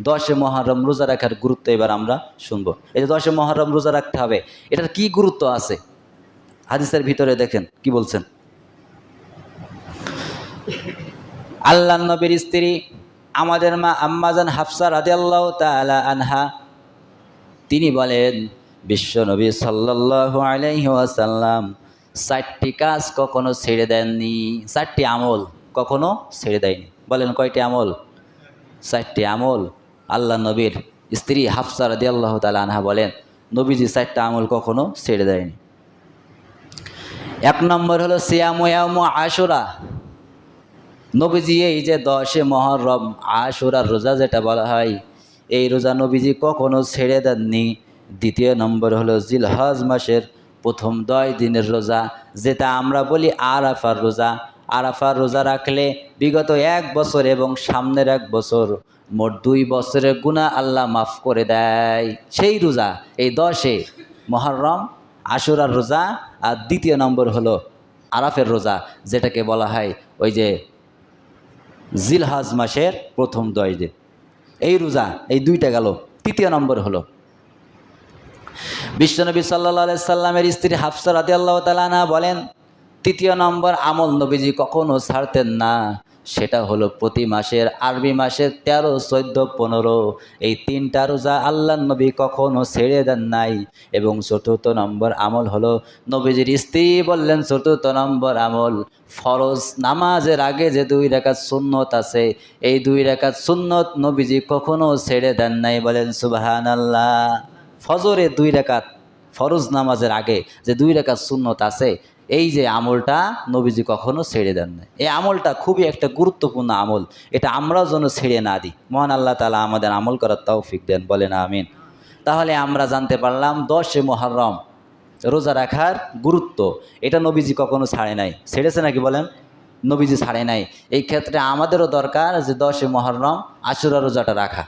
দশে মহরম রোজা রাখার গুরুত্ব এবার আমরা শুনবো। এই যে দশে মহরম রোজা রাখতে হবে, এটার কি গুরুত্ব আছে হাদিসের ভিতরে দেখেন কি বলছেন। আল্লাহ নবীর স্ত্রী আমাদের মা আম্মাজান হাফসা রাদিয়াল্লাহু তাআলা আনহা তিনি বলেন, বিশ্ব নবী সাল্লাল্লাহু আলাইহি ওয়াসাল্লাম 4টি কাজ কখনো ছেড়ে দেননি, 4টি আমল কখনো ছেড়ে দেয়নি। বলেন কয়টি আমল? 4টি আমল। আল্লাহ নবীর স্ত্রী হাফসা রাদিয়াল্লাহু তাআলা আনহা বলেন, নবীজি 4টা আমল কখনো ছেড়ে দেয়নি। 1 নম্বর হলো সিয়ামু ইয়াউমু আশুরা। নবীজি এই যে 10এ মহরম আশুরার রোজা যেটা বলা হয়, এই রোজা নবীজি কখনো ছেড়ে দেননি। 2 নম্বর হলো জিলহজ মাসের প্রথম 10 দিনের রোজা, যেটা আমরা বলি আরাফার রোজা। আরাফার রোজা রাখলে বিগত 1 বছর এবং সামনের 1 বছর মোট 2 বছরের গুনাহ আল্লাহ মাফ করে দেয়। সেই রোজা এই 10এ মহরম আশুরার রোজা। আর 2 নম্বর হলো আরাফের রোজা, যেটাকে বলা হয় ওই যে জিলহজ মাসের প্রথম 10 দিন। এই রোজা এই 2টা গেল। 3 নম্বর হলো বিশ্বনবী সাল্লাল্লাহু আলাইহি সাল্লামের স্ত্রী হাফসা রাদিয়াল্লাহু তাআলা আনহা বলেন, 3 নম্বর আমল নবীজি কখনো ছাড়তেন না, সেটা হলো প্রতি মাসের আরবি মাসের 13, 14, 15 এই 3টা রোজা আল্লাহর নবী কখনো ছেড়ে দেন নাই। এবং 4র্থ নম্বর আমল হলো নবীজির স্ত্রী বললেন, 4র্থ নম্বর আমল ফরজ নামাজের আগে যে 2 রাকাত সুন্নত আছে, এই 2 রাকাত সুন্নত নবীজি কখনো ছেড়ে দেন নাই। বলেন সুবহানাল্লাহ। ফজরে 2 রাকাত ফরজ নামাজের আগে যে 2 রাকাত সুন্নত আছে, এই যে আমলটা নবীজি কখনো ছেড়ে দেন না। এই আমলটা খুবই একটা গুরুত্বপূর্ণ আমল, এটা আমরাও যেন ছেড়ে না দিই। মহান আল্লাহ তাআলা আমাদের আমল করার তৌফিক দেন, বলেন আমিন। তাহলে আমরা জানতে পারলাম 10এ মুহররম রোজা রাখার গুরুত্ব, এটা নবীজি কখনো ছাড়ে নাই। ছেড়েছে নাকি বলেন? নবীজি ছাড়ে নাই। এই ক্ষেত্রে আমাদেরও দরকার যে 10এ মুহররম আশুরা রোজাটা রাখা।